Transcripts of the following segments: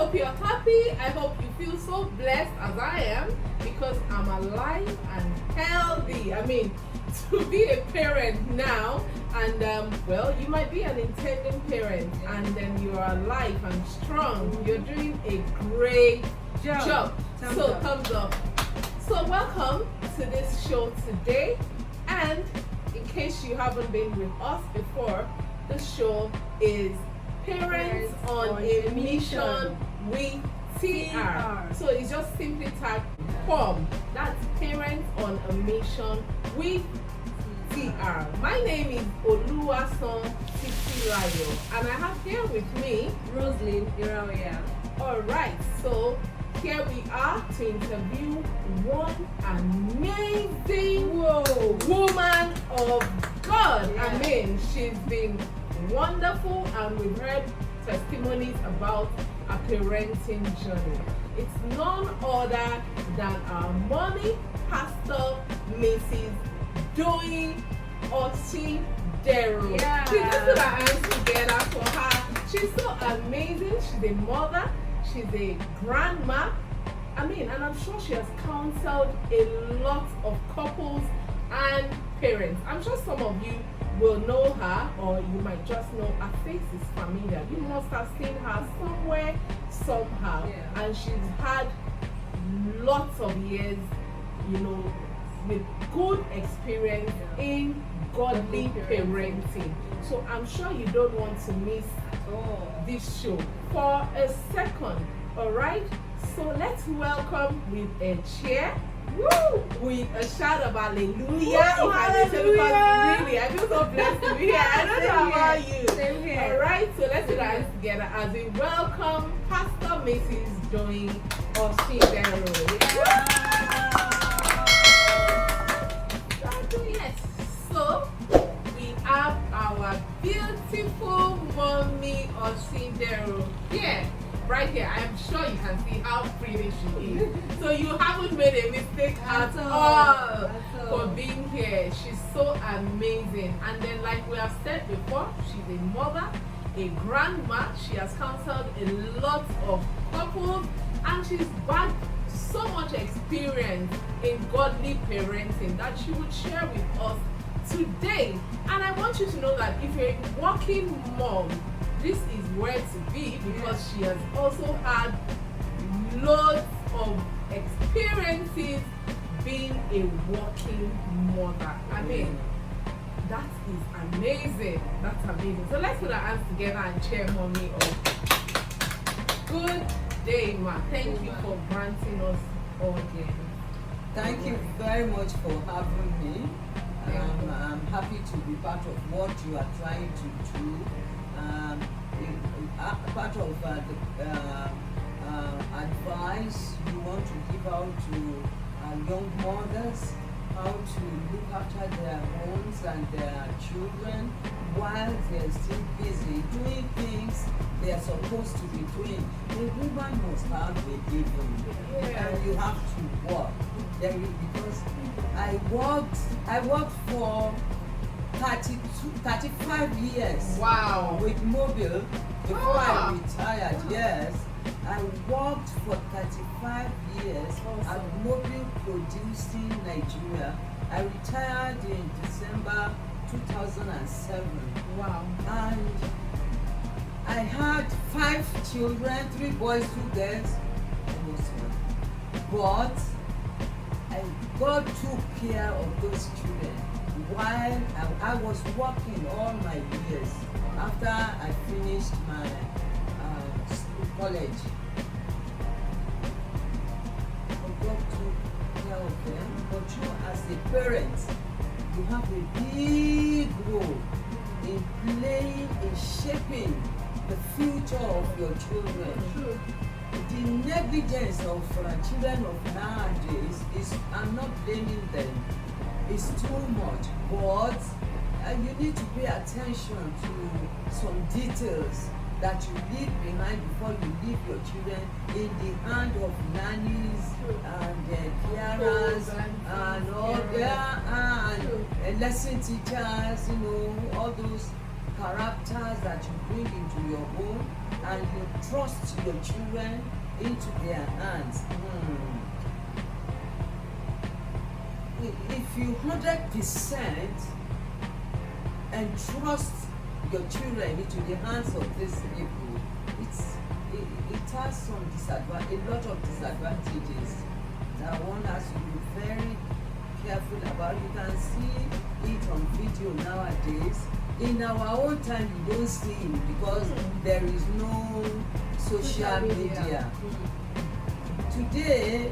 hope you're happy. I hope you feel so blessed as I am because I'm alive and healthy. I mean, to be a parent now, and well, you might be an intending parent, and then you are alive and strong. You're doing a great job. Thumbs up. So welcome to this show today, and in case you haven't been with us before, the show is Parents on a Mission with TR. So it's just simply tagged POM. That's Parents on a Mission with TR. My name is Oluwason Titi and I have here with me Roslyn Iraoya. Alright, so here we are to interview one amazing woman of God. Yeah. I mean, she's been wonderful, and we've heard testimonies about a parenting journey. It's none other than our mommy, Pastor Mrs Osindero. Yeah. Please let's put our hands together for her. She's so amazing. She's a mother. She's a grandma. I mean, and I'm sure she has counseled a lot of couples and parents. I'm sure some of you will know her, or you might just know her face is familiar. You must have seen her somewhere, somehow. Yeah. And she's had lots of years, with good experience in godly parenting. So I'm sure you don't want to miss this show for a second. All right, so let's welcome with a cheer, with a shout of hallelujah. Woo, Really, I feel so blessed to be here. I don't know about you. Same here. All right, so let's put our hands together as we welcome Pastor Mrs Osindero. Yes, so we have our beautiful mommy Osindero here, right here. I am sure you can see how pretty she is. So you haven't made a mistake at all for being here. She's so amazing. And then, like we have said before, she's a mother, a grandma. She has counseled a lot of couples, and she's backed so much experience in godly parenting that she would share with us today. And I want you to know that if you're a working mom, this is where to be, because she has also had loads of experiences being a working mother. I mean, that is amazing. That's amazing. So let's put our hands together and cheer mommy up. Good day, ma. Thank you for granting us all again. Thank you very much for having me. I'm happy to be part of what you are trying to do. Part of the advice you want to give out to young mothers, how to look after their homes and their children while they're still busy doing things they are supposed to be doing. A woman must have a living, and you have to work. Because I worked for 35 years. Wow. With MOBIL before I retired. Yes, I worked for 35 years at MOBIL Producing Nigeria. I retired in December 2007. Wow. And I had 5 children, 3 boys, 2 girls, but God took care of those children while I was working all my years after I finished my college. God took care of them, but you as a parent, you have a big role in playing, in shaping the future of your children. The negligence of children of nowadays is, I'm not blaming them, it's too much, but you need to pay attention to some details that you leave behind before you leave your children in the hand of nannies and carers and all and lesson teachers, all those characters that you bring into your home, and you trust your children into their hands. If you 100% entrust your children into the hands of these people, it has some a lot of disadvantages that one has to be very careful about. You can see it on video nowadays. In our own time, you don't see it because there is no social media. Today,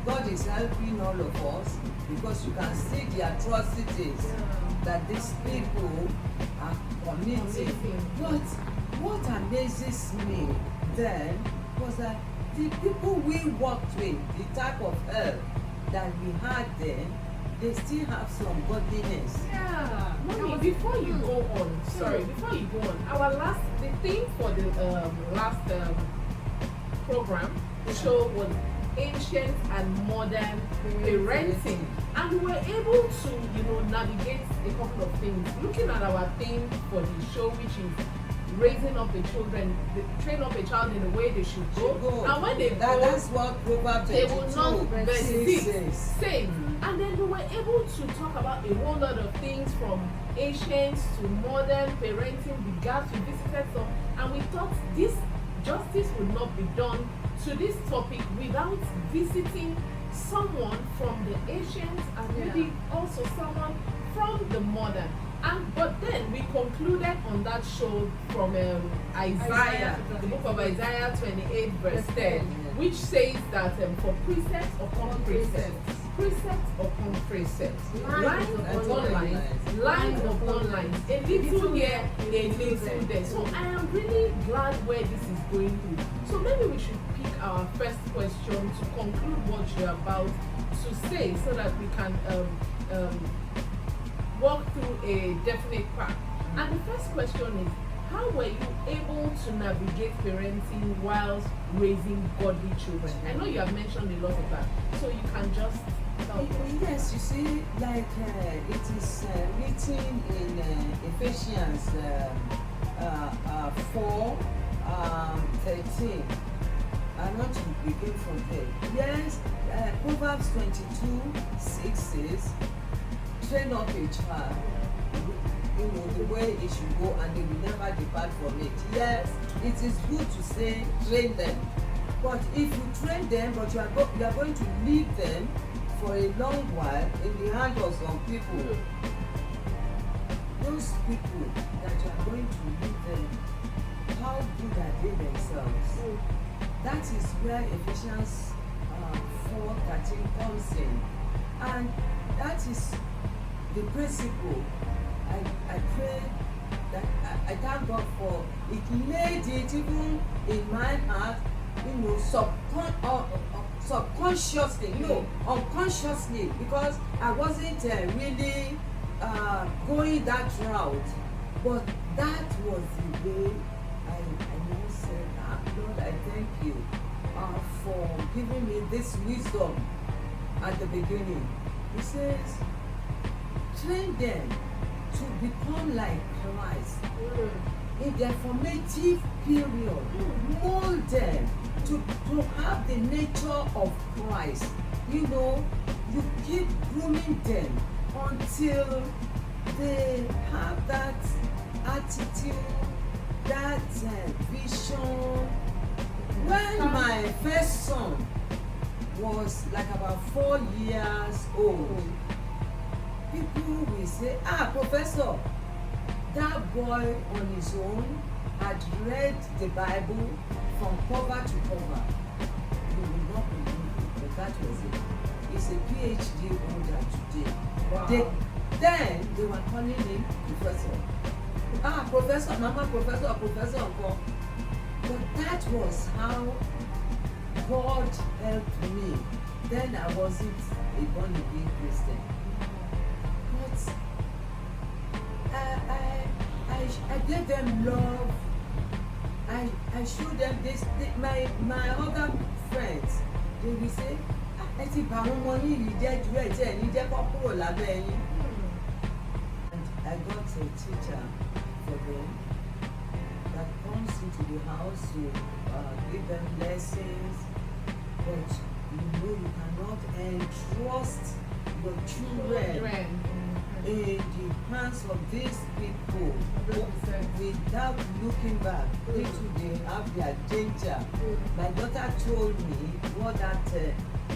God is helping all of us because you can see the atrocities that these people are committing. But what amazes me then was that the people we worked with, the type of help that we had then, they still have some godliness. Yeah. Mommy, before you go on, the theme for the last program, the show was ancient and modern parenting. And we were able to, navigate a couple of things. Looking at our theme for the show, which is raising up the children, train up a child in the way they should go. And when they go, that's what Proverbs 22 they will not verse 6 say. Mm-hmm. And then we were able to talk about a whole lot of things from ancient to modern parenting, the gaps we visited some, and we thought this justice would not be done to this topic without visiting someone from the ancient and maybe also someone from the modern. But then we concluded on that show from Isaiah, the book of Isaiah 28 verse 10, which says that for precepts upon precepts, precepts upon precepts, lines upon lines, lines upon lines, a little here, a little there. So I am really glad where this is going to. So maybe we should pick our first question to conclude what you're about to say so that we can walk through a definite path. And the first question is, how were you able to navigate parenting whilst raising godly children? I know you have mentioned a lot of that, so you can just tell us. Yes, you see, like it is written in Ephesians 4, 13. I want to begin from there. Yes, Proverbs 22:6 says, train up a child, the way it should go, and they will never depart from it. Yes, it is good to say train them, but if you train them, but you are going to leave them for a long while in the hands of some people, those people that you are going to leave them, how good are they themselves? That is where Ephesians 4:13 comes in, and that is the principle. I pray that I thank God for it. Made it even in my heart, subconsciously, unconsciously, because I wasn't really going that route, but that was the way I now said, Lord, I thank you for giving me this wisdom at the beginning. He says, train them to become like Christ in their formative period. Mold them to have the nature of Christ. You keep grooming them until they have that attitude, that vision. When my first son was like about 4 years old, people will say, Professor, that boy on his own had read the Bible from cover to cover. You will not believe it, but that was it. He's a PhD holder today. Wow. Then they were calling him Professor. Professor, Mama, Professor. But that was how God helped me. Then I wasn't a born again Christian. But I gave them love. I showed them this. My other friends, they will say, and I got a teacher for them that comes into the house to give them lessons, but you cannot entrust your children in the hands of these people without looking back. They have their danger. My daughter told me what that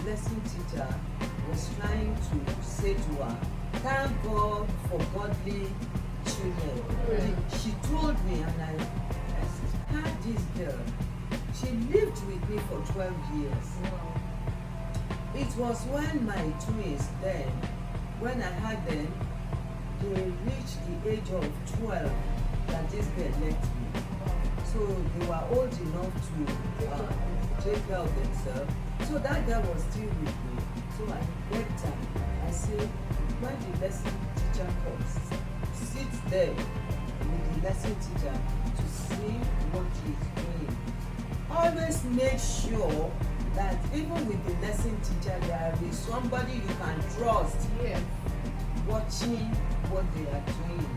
lesson teacher was trying to say to her. Thank God for godly children. She told me, and I had this girl. She lived with me for 12 years. It was when my twins then, when I had them, they reached the age of 12 that this girl left me. So they were old enough to take care of themselves. So that girl was still with me. So I begged her. I said, when the lesson teacher comes, sit there with the lesson teacher to see what he's doing. Always make sure that even with the lesson teacher, there is somebody you can trust watching what they are doing.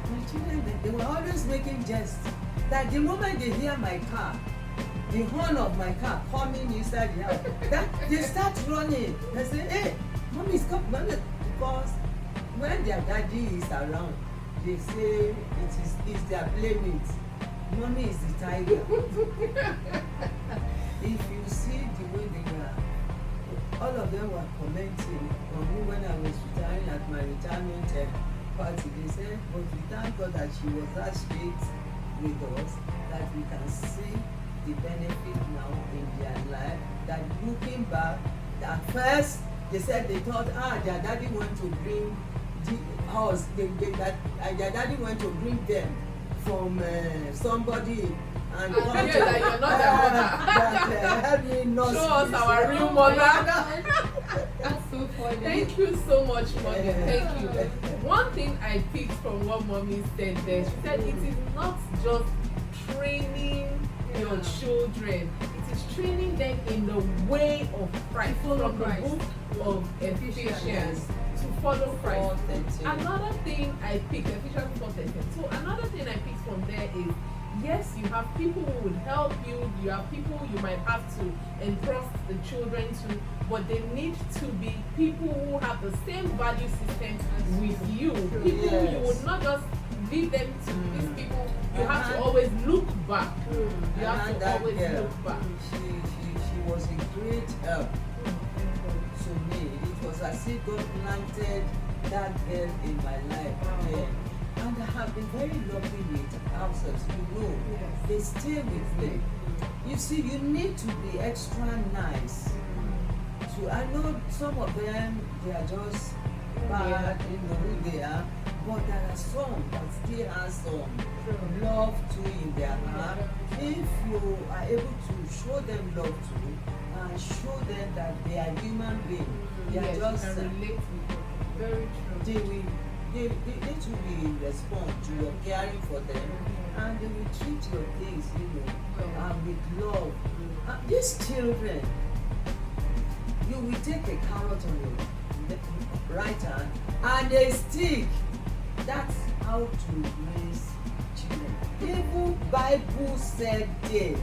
My children, they were always making jests. That the moment they hear my car, the horn of my car coming inside the house, that they start running. They say, hey, mommy is coming. Because when their daddy is around, they say it's their playmate. Mommy is the tiger. If you see the way they were, all of them were commenting on me when I was retiring at my retirement party. They said, but we thank God that she was that straight with us, that we can see the benefit now in their life. That looking back, at first they said they thought, their daddy went to bring the house, their daddy went to bring them from somebody. And that you're not their mother. Help me not show us our real mother. That's so funny. Thank you so much, Mommy. Thank you. One thing I picked from what Mommy said there, she said it is not just training your children, it is training them in the way of Christ, from the book of Ephesians to follow Christ. Another thing I picked, Ephesians 4:13. So another thing I picked from there is, yes, you have people who would help you, you have people you might have to entrust the children to, but they need to be people who have the same value system with you. People you would not just leave them to these people, you have to always look back. You have to always look back. She was a great help to me. It was as if God planted that girl in my life. And I have been very lucky with houses, they stay with me. You see, you need to be extra nice. I know some of them, they are just bad, you know who they are, but there are some that still have some love too in their heart. If you are able to show them love too, and show them that they are human beings, they are just relate with them. Very true. They need to respond to your caring for them, and they will treat your things, with love. These children, you will take a carrot on your right hand and a stick. That's how to raise children. Even Bible said it,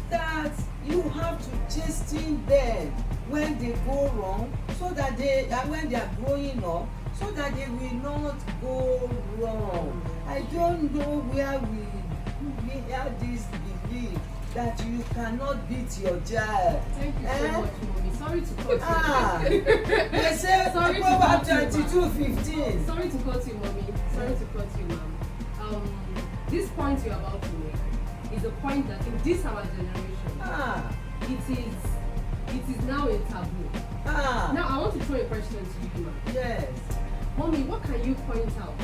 that you have to chasten them when they go wrong, so that when they are growing up, so that they will not go wrong. I don't know where we have this belief that you cannot beat your child. Thank you so much, Mommy. Sorry to cut you. They say Proverbs 22:15. Sorry to cut you, Mommy. Sorry to cut you, Mom. This point you're about to make is a point that in this our generation, it is now a taboo. Now I want to throw a question to you, Mom. Yes. Mommy, what can you point out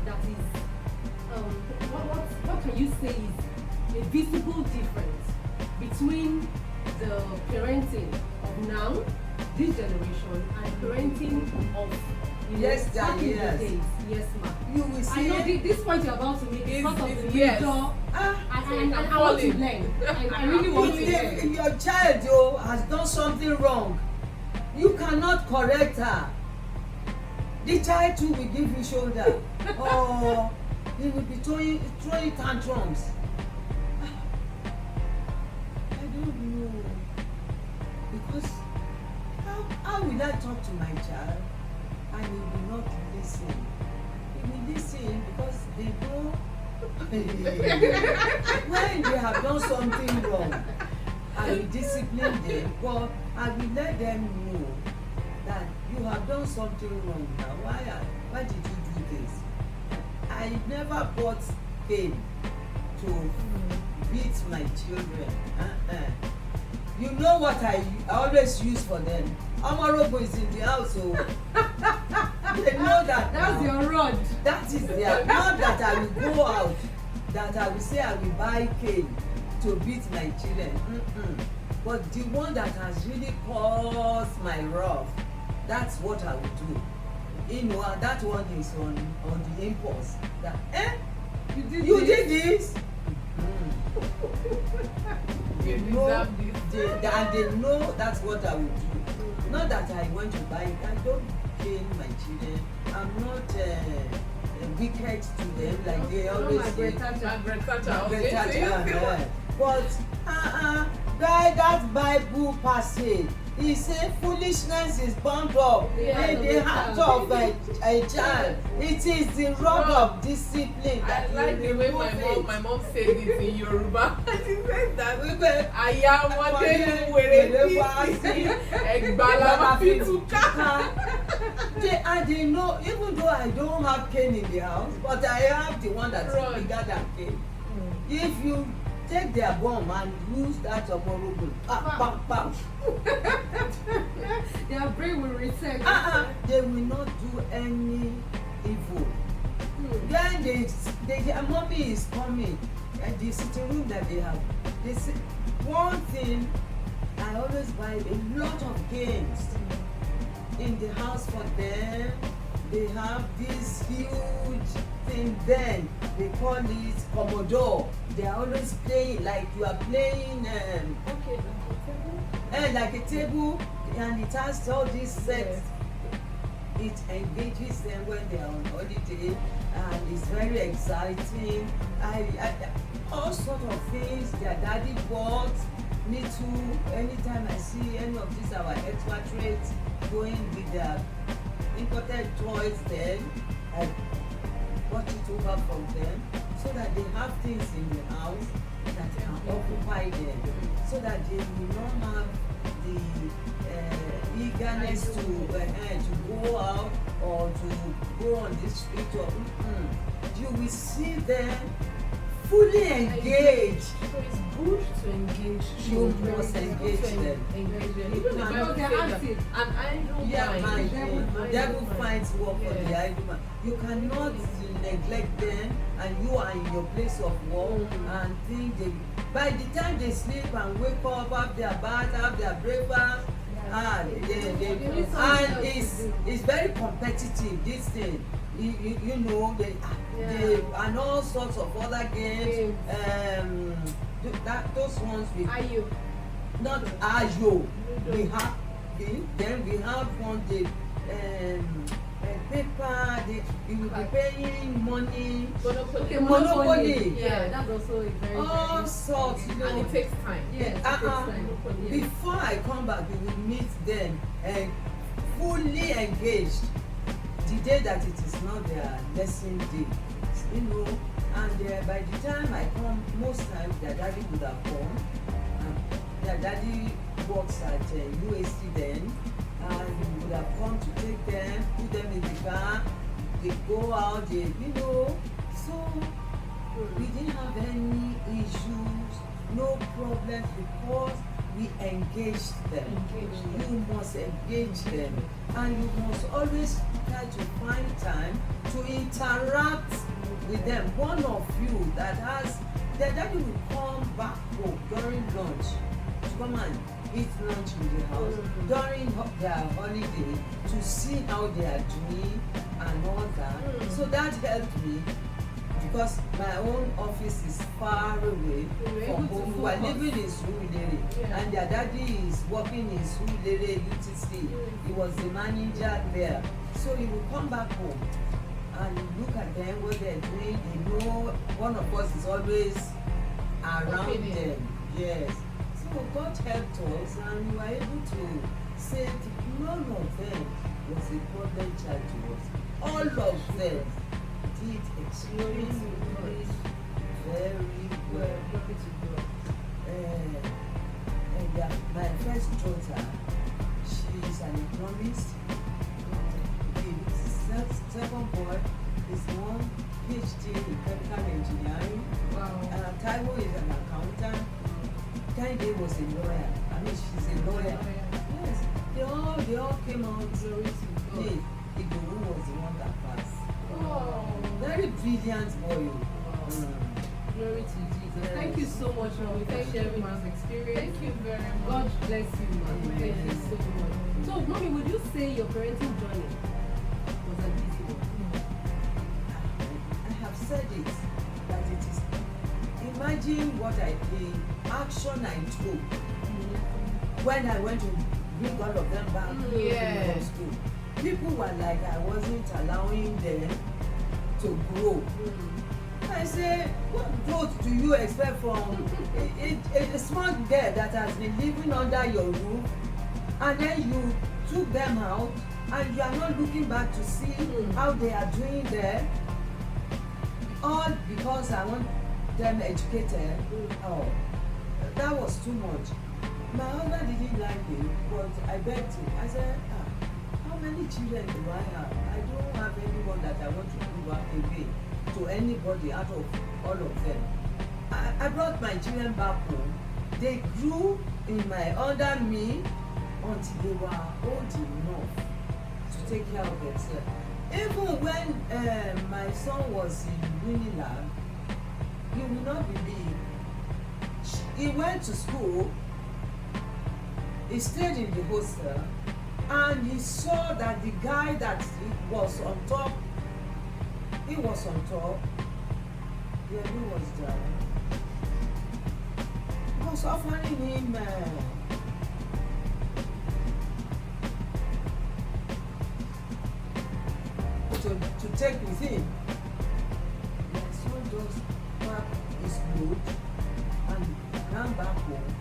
that is, what can you say is a visible difference between the parenting of now, this generation, and parenting of back in the days? Yes, ma'am. You will see. I know this point you're about to make is part of the major, and I want to learn. I really want to learn. If your child has done something wrong, you cannot correct her. The child too will give you shoulder. Or he will be throwing tantrums. I don't know. Because how will I talk to my child and he will not listen? He will listen because they know when they have done something wrong. I will discipline them, but I will let them know that you have done something wrong now. Why did you do this? I never bought cane to beat my children. You know what I always use for them? Amorobo is in the house, so they know that. That's now. your rod. That is their. Not that I will go out, that I will say I will buy cane to beat my children. But the one that has really caused my wrath, that's what I will do. You know, and that one is on the impulse. That you did this. They know, and they know that's what I will do. Not that I want to buy it. I don't cane my children. I'm not wicked to them like they always say. But guy, that Bible passage, he said foolishness is bound up in the heart of a child. It is the rod of discipline that I like the way my mom said it in Yoruba. She said that Ayamode were Egbala Fituka. And they know, even though I don't have cane in the house, but I have the one that's bigger than cane. If you take their bomb and use that Amorobo, Their brain will reset. They will not do any evil. Then their mommy is coming, and the sitting room that they have. They say, one thing, I always buy a lot of games in the house for them. They have this huge thing, then they call it Commodore. They are always playing like you are playing like a table, and it has all these sets. It engages them when they are on holiday, and it's very exciting. All sort of things their daddy bought me too. Anytime I see any of these our expatriates going with their imported toys, then I bought it over from them so that they have things in the house that can occupy them, so that they will not have the eagerness to go out or to go on the street. Or you will see them fully engaged. So it's good to engage You children. must engage them. Even the Bible They're says that active. an idle mind. Devil finds work for the idle man. You cannot neglect them, and you are in your place of work and think they. By the time they sleep and wake up, have their bath, have their breakfast, and it's very competitive. This thing, you know, they and all sorts of other games. Those ones with not ayo. Then we have one paper. You will be paying money. Monopoly. Yeah, that's also a very All sorts, you know. And it takes time. Before I come back, you will meet them fully engaged. The day that it is not their lesson day, you know. And by the time I come, most times their daddy would have come. Their daddy works at UAC then, and he would have come to take them, put them in the car. They go out, you know. So we didn't have any issues, no problems, because we engaged them. You must engage them, and you must always try to find time to interact with them. One of you that has, their daddy will come back home during lunch to come and eat lunch in the house during their holiday to see how they are doing and all that. So that helped me because my own office is far away from home. We were living in Surulere, and their daddy is working in Surulere UTC. He was the manager there. So he would come back home and look at them, what they're doing. He know one of us is always around them. Yes. So God helped us, and we were able to say none of them was a problem child to us. All of them did extremely very well. My first daughter, she is an economist. The second boy is one PhD in chemical engineering. Wow. Taiwo is an accountant. Kende was a lawyer. I mean, she's a lawyer. Yes, they all came out. Yes, Idowu was the one that passed. Oh. Very brilliant boy. Glory to Jesus. Yes. Thank you so much for sharing your experience. Thank you very much. God bless you, man. Amen. Thank you so much. So, mommy, would you say your parenting journey was a busy one? I have said it, that it is. Imagine what I did, action I took when I went to bring all of them back from school. People were like, I wasn't allowing them to grow. I say, what growth do you expect from a small girl that has been living under your roof, and then you took them out and you are not looking back to see how they are doing there, all because I want them educated? Oh, that was too much. My husband didn't like it, but I begged him. I said, how many children do I have? I don't have anyone that I want to give away to anybody out of all of them. I brought my children back home. They grew under me until they were old enough to take care of themselves. Even when my son was in Unilag, you will not believe, he went to school, he stayed in the hostel, and he saw that the guy that was on top, yeah, he was down. He was offering him to take with him. My son just packed his load and ran back home.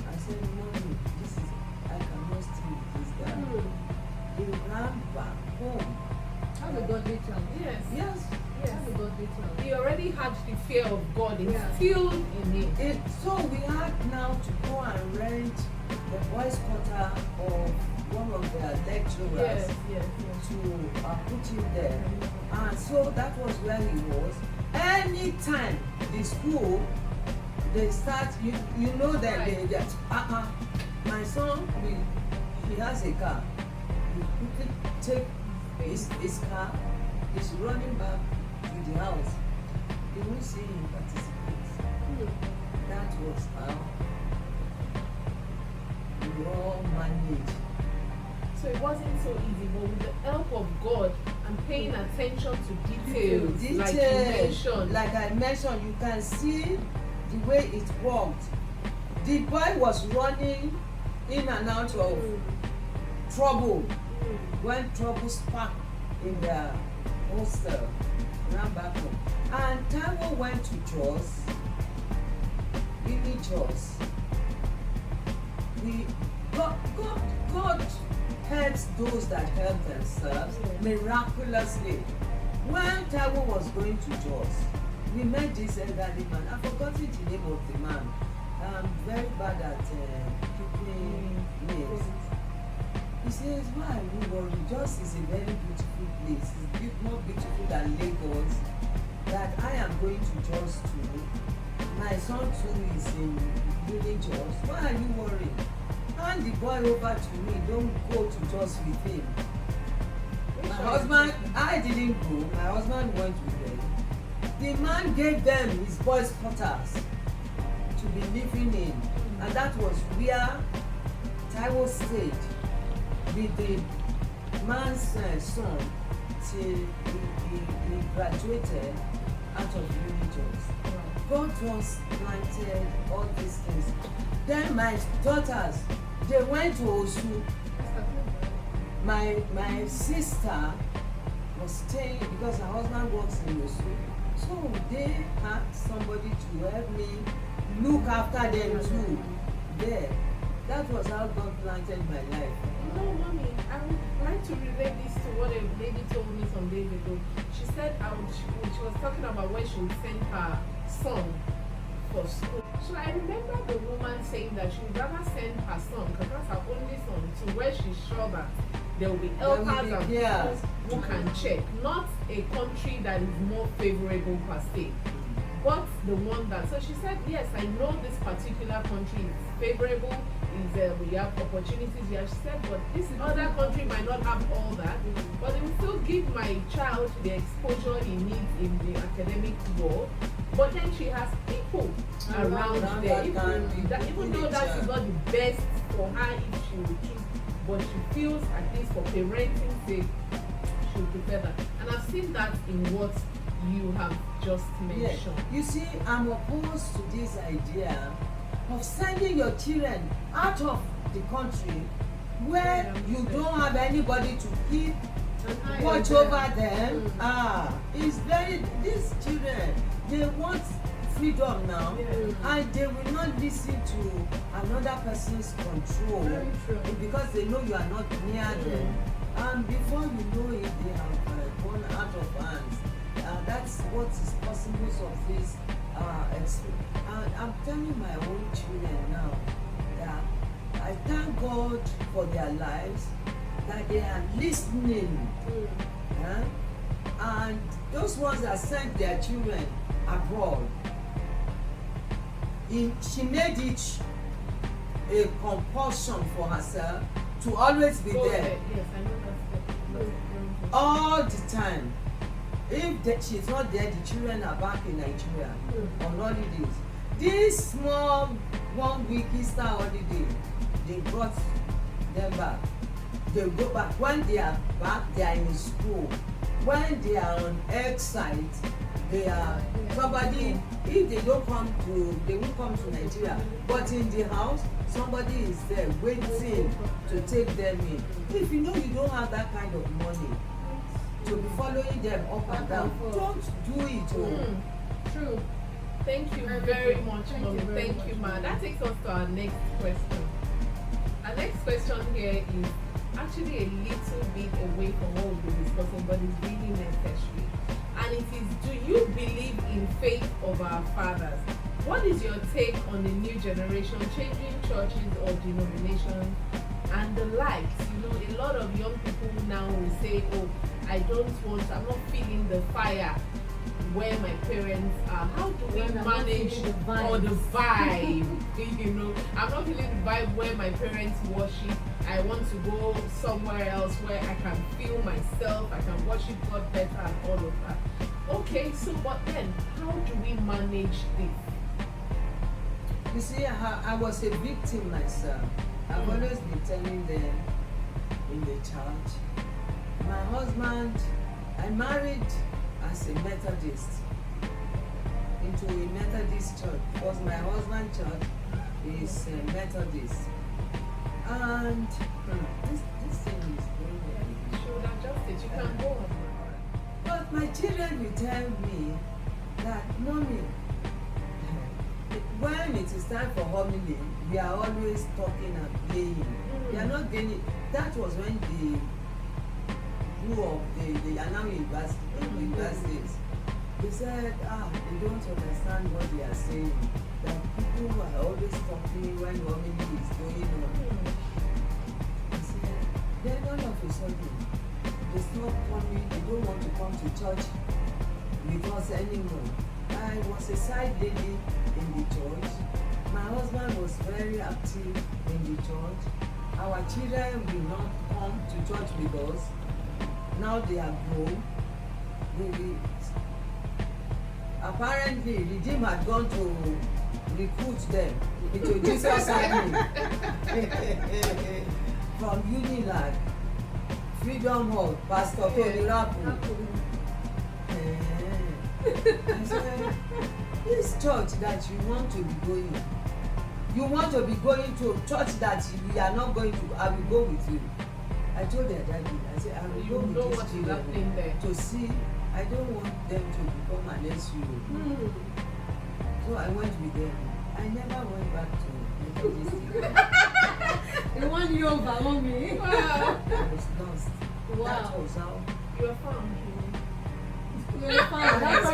I said, Mommy, I cannot stay with this guy. He ran back home. That's a godly child. Yes. That's a godly child. He already had the fear of God Yeah. instilled in him. So we had now to go and rent the boys' quarter of one of their lecturers to put him there. And so that was where he was. Anytime the school, they start, you know that Right. they get, my son, he has a car. He quickly take his car, he's running back to the house. You won't see him participate. That was how we all managed. So it wasn't so easy, but with the help of God and paying attention to details, like you mentioned. Like I mentioned, you can see the way it worked. The boy was running in and out of trouble. When trouble sparked in the hostel, ran back home. And Taiwo went to Jos, really Jos. God helps those that help themselves miraculously. When Taiwo was going to Jos, we met this elderly man. I've forgotten the name of the man. I'm very bad at keeping names. He says, why are you worried? Jos is a very beautiful place. It's more beautiful than Lagos. That I am going to Jos too. My son too is in Jos. Why are you worried? Hand the boy over to me. Don't go to Jos with him. My husband, I didn't go. My husband went with them. The man gave them his boys' quarters to be living in. And that was where Taiwo stayed with the man's son till he graduated. out of religions. God just planted all these things. Then my daughters, they went to Osu. My sister was staying because her husband works in Osu. So they had somebody to help me look after them too. There. That was how God planted my life. No, mommy, I would like to relate this to what a lady told me some days ago. She said she was talking about when she would send her son for school. So I remember the woman saying that she would rather send her son, because that's her only son, to where she's sure that there will be helpers and people who can check. Not a country that is more favorable per se, but the one that, so she said, yes, I know this particular country is favorable, we have opportunities here. She said, but this other country might not have all that, but it will still give my child the exposure he needs in the academic world. But then she has people around there, even though that is not the best for her if she would choose, but she feels at least for parenting sake, she would prefer that. And I've seen that in what you have just mentioned. Yeah. You see, I'm opposed to this idea of sending your children out of the country where you don't have anybody to keep watch over them. It's very, these children, they want freedom now, and they will not listen to another person's control because they know you are not near them, and before you know it, they have gone out of hands. That's what is possible of this experience. And I'm telling my own children now that I thank God for their lives, that they are listening. And those ones that sent their children abroad, she made it a compulsion for herself to always be there. Yes, I know that's all the time. If she's not there, the children are back in Nigeria on holidays. This small 1 week Easter holiday, they brought them back. They go back. When they are back, they are in school. When they are on exercise, they are somebody. If they don't come to, they won't come to Nigeria. But in the house, somebody is there waiting to take them in. If you know you don't have that kind of money to be following them up and down, don't do it. True. Thank you very much, Mommy. Thank you, Ma. That takes us to our next question. Our next question here is actually a little bit away from what we've been discussing, but it's really necessary. And it is, do you believe in faith of our fathers? What is your take on the new generation changing churches or denominations and the likes? You know, a lot of young people now will say, oh, I'm not feeling the fire where my parents are. How do we manage the vibe? You know, I'm not feeling the vibe where my parents worship. I want to go somewhere else where I can feel myself, I can worship God better and all of that. Okay, so but then how do we manage this? You see, I was a victim myself. I've always been telling them in the church. My husband, I married as a Methodist into a Methodist church because my husband's church is a Methodist. And this thing is going on. You should adjust it, you can go on. But my children will tell me that, Mommy, when it is time for homily, we are always talking and playing. We are not getting. That was when they grew up, they are now universities. They said, they don't understand what they are saying. That people are always talking when homily is going on. I said, then all of a sudden, they stop coming, they don't want to come to church with us anymore. I was a side lady in the church. My husband was very active in the church. Our children will not come to church with us. Now they are grown. Apparently, Redeem had gone to recruit them into Jesus Army from Unilag, Freedom Hall, Pastor Tony Rapu. I said, this church that you want to be going, you want to be going to a church that we are not going to, I will go with you. I told their daddy, I said, I will You go know with what this is happening there. to see. I don't want them to become an SU. So I went with them. I never went back to Methodist. They want you over, mommy. Wow. I was lost. Wow. That was how. You are found. You're fine. That's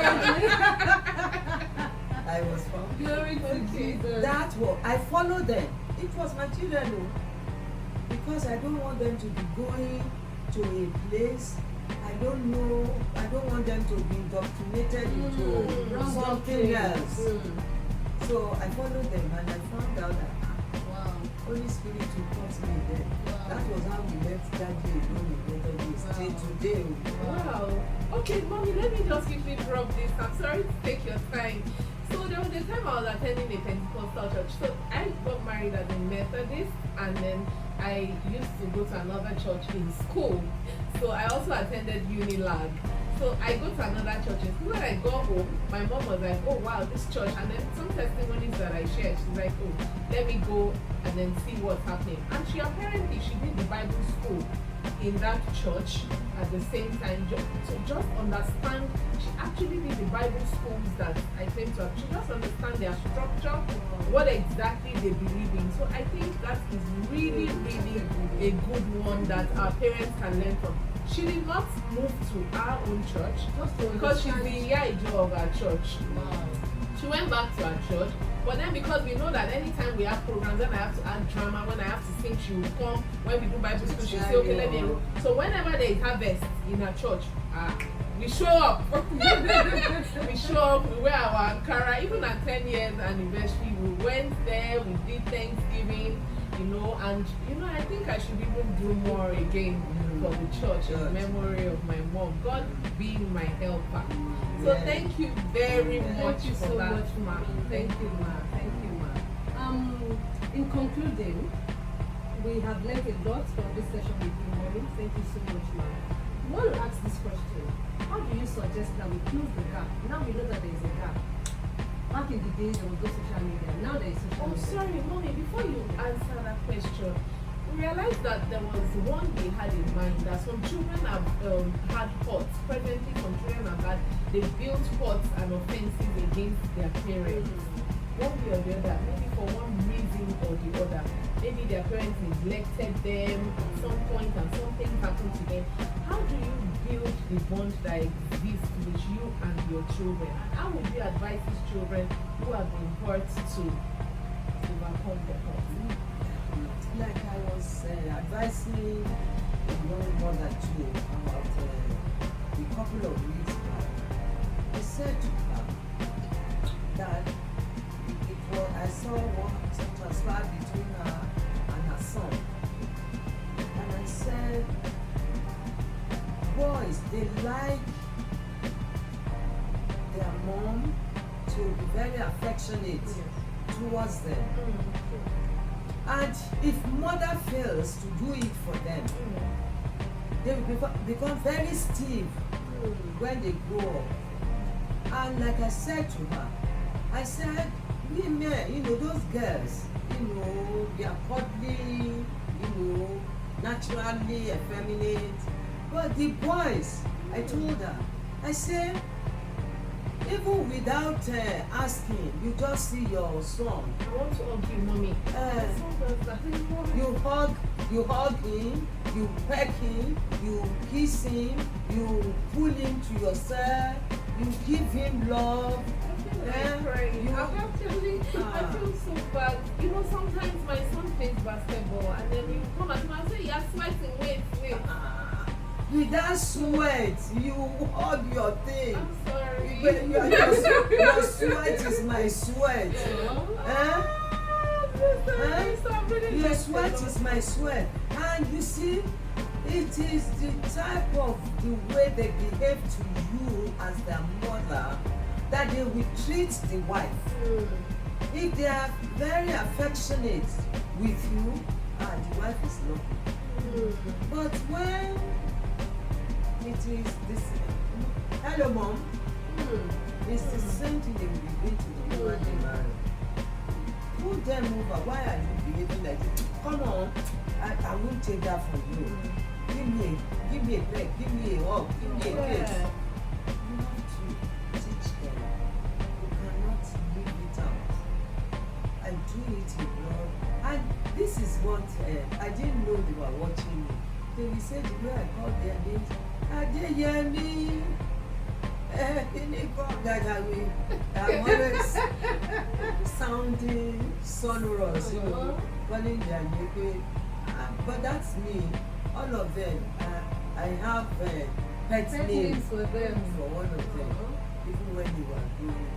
I was found. Glory to Okay. Jesus. That was, I followed them. It was my children, though. Because I don't want them to be going to a place. I don't know. I don't want them to be indoctrinated into Wrong something doctrine. else. So I followed them and I found out that Wow. Holy Spirit will taught me then. Wow. That was how we left that day alone in Methodist. Wow. Till today. Wow. Okay, mommy, let me just quickly drop this. I'm sorry to take your time. So there was a time I was attending a Pentecostal church. So I got married as a Methodist, and then I used to go to another church in school. So I also attended Unilag. So I go to another church in school. When I got home, my mom was like, oh wow, this church. And then some testimonies that I shared, she's like, oh, let me go and then see what's happening. And she apparently, she did the Bible school in that church at the same time. So just understand, she actually did the Bible schools that I came to. She just understand their structure, what exactly they believe in. So I think that is really, really a good one that our parents can learn from. She did not move to our own church because she's the Yaijo of our church. Wow. She went back to her church, but then because we know that anytime we have programs, then I have to add drama, when I have to sing, she will come. When we do Bible school, she'll say, okay, let me go. So whenever there is harvest in her church, we show up. We show up, we wear our Ankara. Even at 10 years anniversary, we went there, we did Thanksgiving, and I think I should even do more again for the church in memory of my mom. God being my helper. So thank you very much Thank you for so that, much, ma. Thank you, ma. Thank you, ma. In concluding, we have learned a lot from this session with you, mommy. Thank you so much, ma. I want to ask this question. How do you suggest that we close the gap? Now we know that there is a gap. Back in the days, there was no social media. Now there is social Oh, media. sorry, mommy, before you answer that question, we realized that there was one they had in mind that some children have had pots. Presently, some children have had, they built pots and offenses against their parents. One way or the other, maybe for one reason or the other. Maybe their parents neglected them at some point and something happened to them. How do you build the bond that exists with you and your children? And how would you advise these children who have been hurt to overcome the hurt? Like I was advising one mother too about a couple of weeks back. I said to her that I saw one transfer between her and her son. And I said, boys, they like their mom to be very affectionate towards them. And if mother fails to do it for them, they will become very stiff when they grow up. And like I said to her, I said, women, those girls, they are cuddly, naturally effeminate. But the boys, I told her, I said, even without asking, you just see your son. I want to hug you, mommy. You hug him, you peck him, you kiss him, you pull him to yourself, you give him love. I feel so bad. Sometimes my son plays basketball and then you come and say, you're sweating, wait. With that sweat, you hug your thing. I'm sorry. Your sweat is my sweat. Your sweat is my sweat. And you see, it is the type of the way they behave to you as their mother that they will treat the wife. If they are very affectionate with you, the wife is lovely. But when it is this, hello mom, It's the same thing they will be doing to the woman they marry. Pull them over. Why are you behaving like this? Come on, I won't take that from you. Give me a peck, give me a hug, give me a kiss. You have to teach them. You cannot leave it out. I do it in love. And this is what I didn't know they were watching me. They will say the way I call their names, Adeyemi, I'm always sounding sonorous, you know, calling their name. But that's me. All of them, I have pet names for them. For all of them, even when they were doing.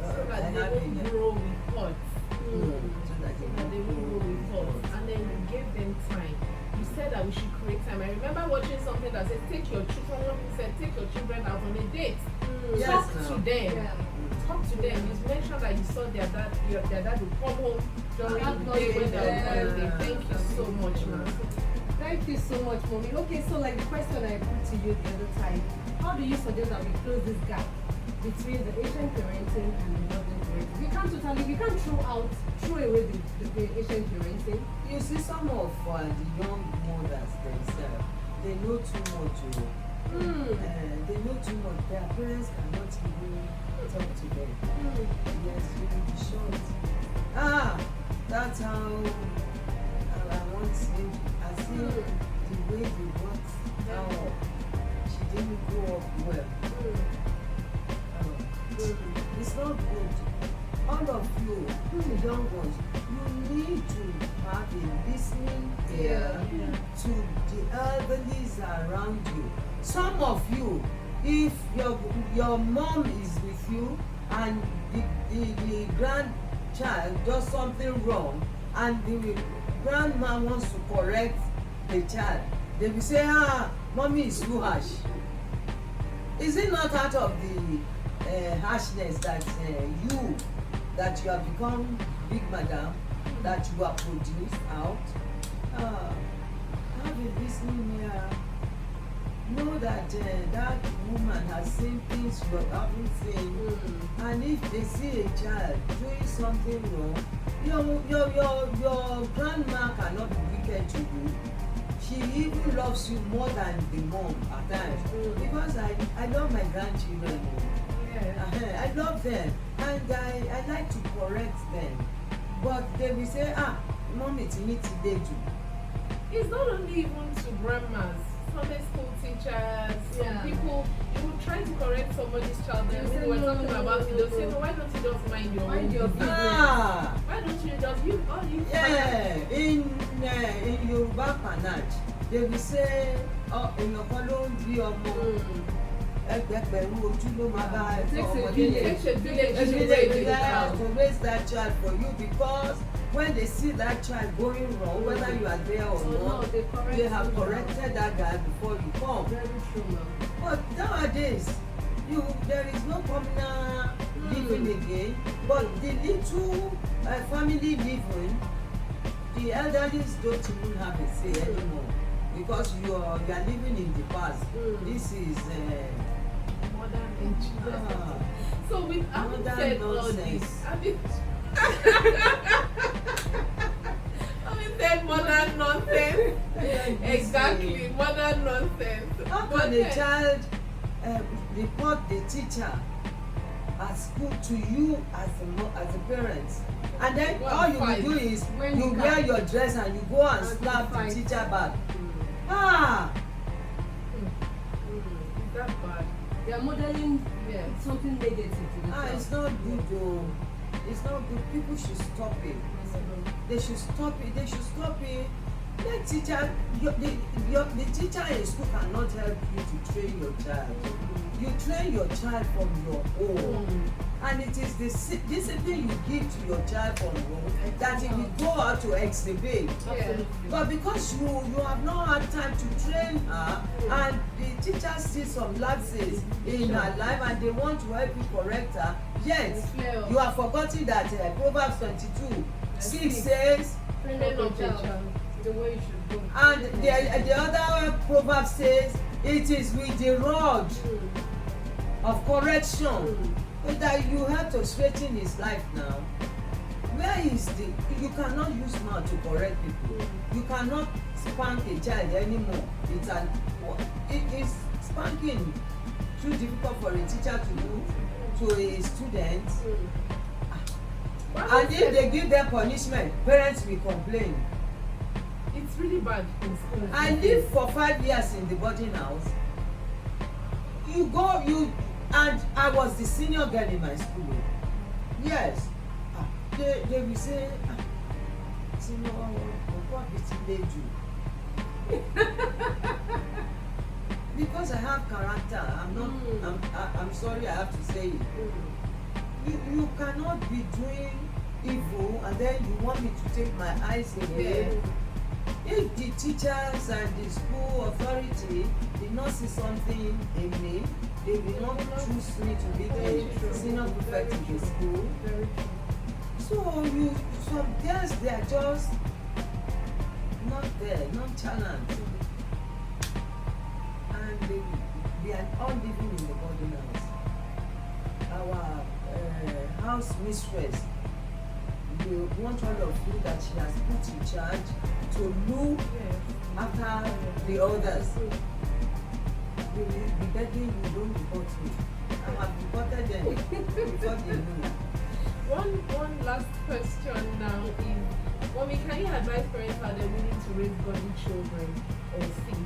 So that they won't grow with thoughts. So that They won't grow with thoughts. And then you gave them time. You said that we should create time. I remember watching something that said, take your children. One said, take your children out on a date. Yes, Talk no. to them. Yeah. Talk to them. You mentioned that you saw their dad will come home during the day when they were holiday. Thank you so much, ma'am. Thank you so much, Mommy. Okay, so like the question I put to you the other time, how do you suggest that we close this gap between the Asian parenting and the modern parenting? We can't throw away the Asian parenting. You see, some of the young mothers themselves, they know too much. They know too much. Their parents cannot even talk to them. Yes, you will be shocked. That's how I want him. I see the way they want how she didn't grow up well. It's not good. All of you, the young ones, you need to have a listening ear to the elderlies around you. Some of you, if your mom is with you and the grandchild does something wrong and the grandma wants to correct the child, they will say, mommy is too harsh. Is it not out of the harshness that you have become big madam, that you are produced out? Have a listening ear. Know that that woman has seen things you haven't seen, and if they see a child doing something wrong, your grandma cannot be wicked to you. She even loves you more than the mom at times, because I love my grandchildren. I love them, and I like to correct them, but they will say, mommy, it's me today too. It's not only even to grandmas, Sunday school teachers, some people, you will try to correct somebody's child, and when they were talking about it, they'll say, no, why don't you just mind your own business? Why don't you just, in Yoruba Panach, they will say, èèyàn kan ló ń bí ọmọ ẹgbẹ̀rún ojú ló máa bá ọmọdé yẹn. It takes a village to raise that child for you, because when they see that child going wrong, whether you are there or not, they have corrected that guy before you come. Very true, ma'am. But nowadays, there is no communal living again, but the little family living, the elderly don't even have a say anymore, because you are living in the past. This is modern age. So we haven't said all this. Having said modern nonsense. Exactly, modern nonsense. How can a child report the teacher at school to you as a parent, and then all you will do is you wear your dress and you go and slap the teacher back? Is that bad? They are modeling something negative to the child. It's not good though. It's not good. People should stop it. They should stop it. They should stop it. The teacher in school cannot help you to train your child. You train your child from your own. And it is the discipline you give to your child from home that he will go out to exhibit. But because you have not had time to train her, and the teacher sees some lapses in her life and they want to help you correct her, yet you have forgotten that Proverbs 22:6 says, Train up your child the way you should go. and the other proverb says, it is with the rod of correction. That you have to straighten his life now. Where is the, you cannot use mouth to correct people. You cannot spank a child anymore. It is spanking too difficult for a teacher to do to a student. And if they give them punishment, parents will complain. It's really bad in school. I lived for 5 years in the boarding house. And I was the senior girl in my school. Yes. They will say, senior, what did they do? Because I have character. I'm sorry I have to say it. You cannot be doing evil and then you want me to take my eyes away. If the teachers and the school authority did not see something in me, they will not choose me to be the senior prefect in the school. So some girls, they are just not there, nonchalant. And they are all living in the boarding house. Our house mistress, the one child of you that she has put in charge to look after the others. They will be begging you, don't report me. I have reported them before they know. One last question now is, Mommy, can you advise parents how they're willing to raise godly children or seed?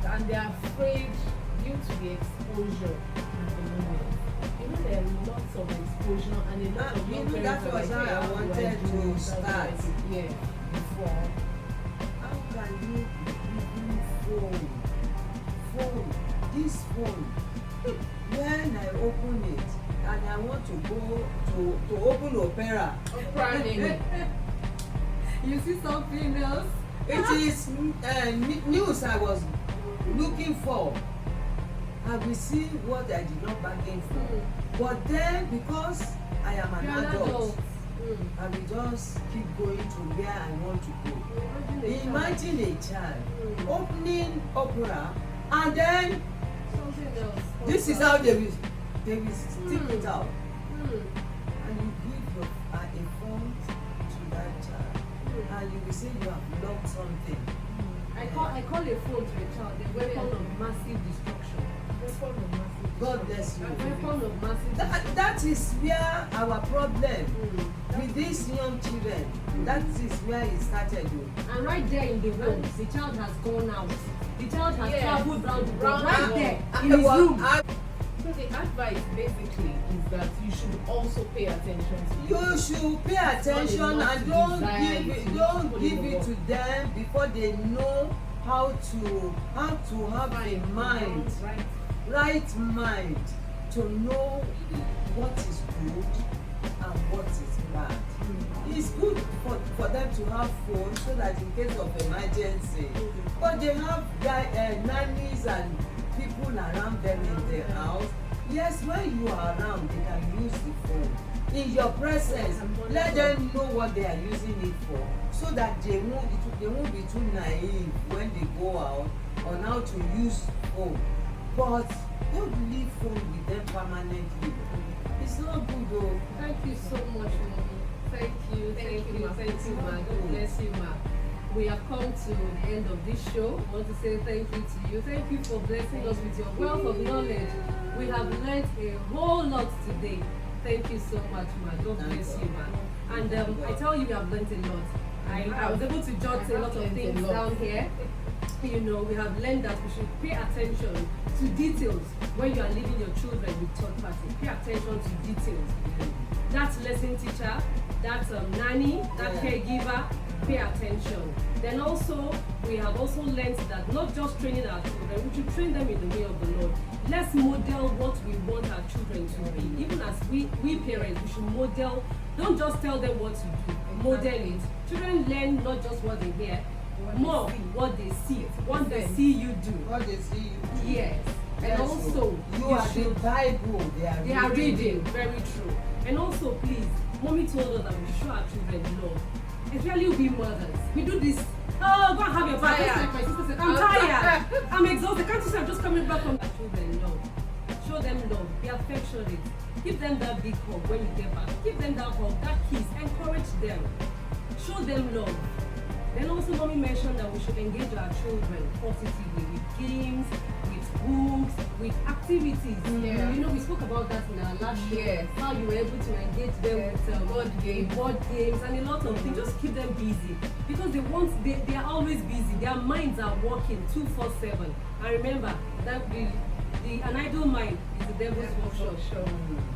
And they're afraid due to the exposure at the moment. You know, there are lots of exposure and a lot of young parents that was how I wanted to start before. How can you use phone? This phone, when I open it and I want to go to open opera, You see something else? it is news I was looking for. I will see what I did not bargain for. But then, because I am an adult, I will just keep going to where I want to go. Imagine a child opening opera and then this is how they will stick it out. And you give a phone to that child and you will say you have locked something. I call a phone to a child a weapon of massive destruction. God bless you. A weapon of massive destruction. That is where our problem with these young children, that is where it started. And right there in the home, the child has gone out. The child has traveled round the world. Right there in his room. So the advice basically is that you should also pay attention to You should pay attention and don't give it to them before they know how to have a mind, right mind, to know what is good and what is bad. It's good for them to have phones so that in case of emergency, but they have nannies and people around them in their house. Yes, when you are around, they can use the phone. In your presence, let them know what they are using it for, so that they won't be too naive when they go out on how to use phone. But don't leave phone with them permanently. It's not good though. Thank you so much, Mommy. Thank you, ma. God bless you, ma. We have come to the end of this show. I want to say thank you to you. Thank you for blessing us with your wealth of knowledge. We have learned a whole lot today. Thank you so much, ma. God bless you, ma. And I tell you, we have learned a lot. I was able to jot a lot of things down here. You know, we have learned that we should pay attention to details when you are leaving your children with third party. Pay attention to details. That lesson teacher, that nanny, that caregiver, pay attention. Then also, we have also learned that not just training our children, we should train them in the way of the Lord. Let's model what we want our children to be. Even as we parents, we should model. Don't just tell them what to do, model it. Children learn not just what they hear, more what they see, what they see you do. What they see you do. Yes. And also, you are the Bible they are reading. Very true. And also, please, Mommy told us that we show our children love. Especially we mothers. We do this. Oh, go and have your bath. Like my sister said, I'm tired. I'm exhausted. Can't you see I'm just coming back from my children? No. show them love, be affectionate, give them that big hug when you get back, give them that hug, that kiss, encourage them, show them love. Then also mommy mentioned that we should engage our children positively with games, with books, with activities. Yeah. You know, we spoke about that in our last show, Yes. how you were able to engage them with board games and a lot of things. Just keep them busy because they are always busy. Their minds are working 247. And remember that an idle mind is the devil's workshop.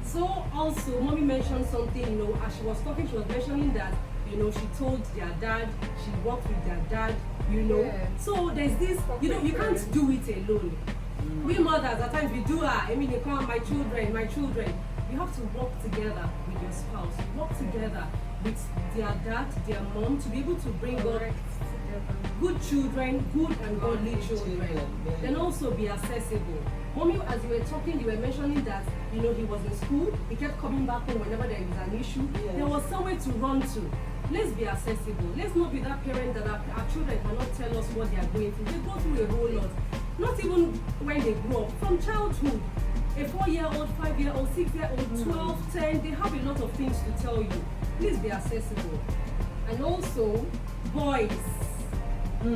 So also, mommy mentioned something, you know, as she was talking, she was mentioning that, you know, she told their dad, she worked with their dad, you know. Yeah. So there's this, you know, you can't do it alone. We mothers, at times we do they call my children. You have to work together with your spouse, work together with their dad, their mom, to be able to bring up good children, good and godly children. Then also be accessible. Mommy, as you were talking, you were mentioning that, you know, he was in school, he kept coming back home whenever there is an issue. Yes. There was somewhere to run to. Let's be accessible. Let's not be that parent that our children cannot tell us what they are going through. They go through a whole lot. Not even when they grow up. From childhood, a 4-year-old, 5-year-old, 6-year-old, 12, 10, they have a lot of things to tell you. Please be accessible. And also, boys.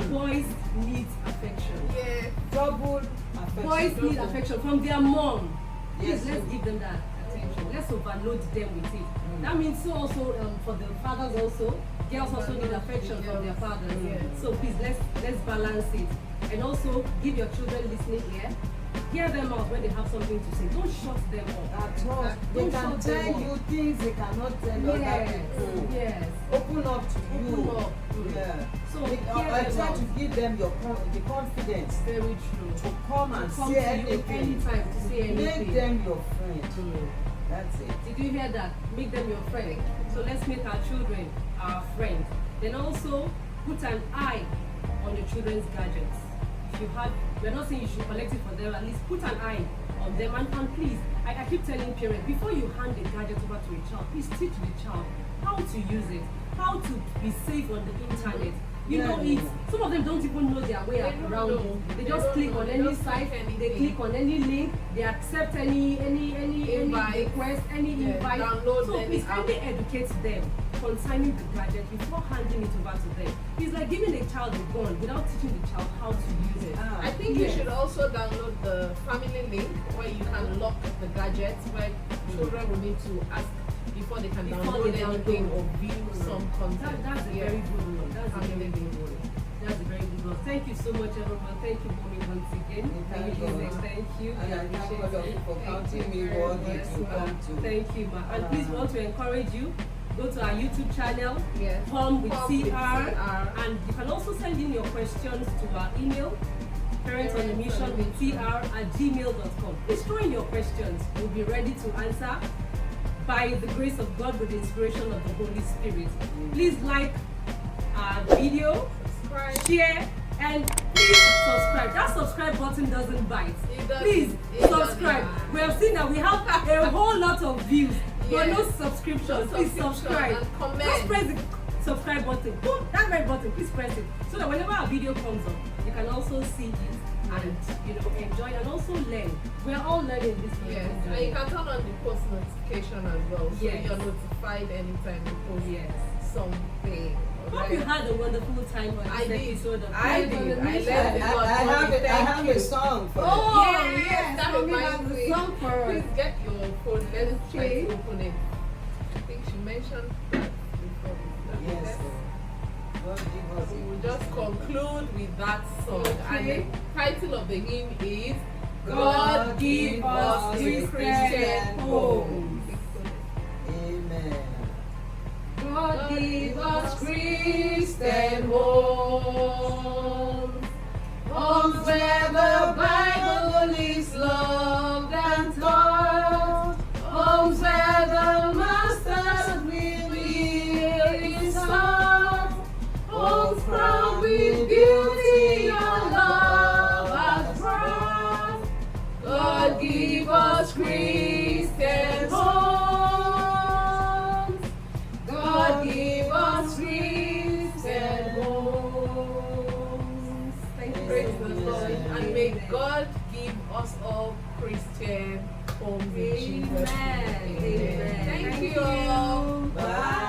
Boys need affection. Yeah. Double affection. Boys need affection from their mom. Please, Yes. let's give them that attention. Let's overload them with it. That means so also for the fathers also, girls also need affection from their fathers. Yes. So please let's balance it. And also give your children listening ear. Hear them out when they have something to say. Don't shut them up. At all. They Don't can shut them tell up. you things they cannot tell other Yes. people. Yes. Open up to you. Open up. Yeah. So I hear them try out. to give them the confidence Very true. to come and Come say to you anything. anytime to say anything. Make them your friend. That's it. Did you hear that? Make them your friend. So let's make our children our friends. Then also put an eye on your children's gadgets. If you have, we're not saying you should collect it for them, at least put an eye on them. And please, I keep telling parents, before you hand the gadget over to a child, please teach the child how to use it, how to be safe on the internet. You know, some of them don't even know their way around it. They just click on any site, they click on any link, they accept any request, any invite. So please kindly educate them concerning the gadget before handing it over to them. It's like giving a child a gun without teaching the child how to use it. I think you should also download the family link where you can lock the gadgets, where children will need to ask before they can download anything or view some content. That's a very good one. That's a very good one. That's a very good one. Thank you so much, everyone. Thank you, mommy, once again. Thank you. Thank you. And I thank all of you for counting me very worthy much, to ma. come to. Thank you, ma. And please want to encourage you, go to our YouTube channel, Yes. Come with Come with CR, CR. and you can also send in your questions to our email, parentsonthemission@gmail.com. Please throw in your questions. We'll be ready to answer by the grace of God with the inspiration of the Holy Spirit. Please like our video, Subscribe. share, and please subscribe. That subscribe button doesn't bite. It doesn't. Please It subscribe. doesn't. We have seen that we have a whole lot of views, but Yes. no subscription. No Please subscription subscribe. and comment. Just press the subscribe button. Boom, that red button. Please press it so that whenever our video comes up, you can also see it and enjoy and also learn. We are all learning this. Yes, and you can turn on the post notification as well, so Yes. you're notified anytime we post something. Hope you had a wonderful time on I this did. episode of I Parents on did. the I Mission. learned a lot. I have a song for Oh, Yes, yes, that mommy reminds has a me. song for us. Please get your phone. Let's try Okay. to open it. I think she mentioned that before. you. Yes. God give us So a we'll good just song. conclude with that song. Okay. And the title of the hymn is God give us Christian home. Amen. God give us Christian home, homes where the Bible is loved and taught, homes where the Master's will is sought, homes crowned with beauty and love has brought. God give us Christian homes. God give us Christian homes. Thank you. Praise the Lord. And may God give us all Christian homes in Jesus' Amen. name. Amen. Thank you all. Bye.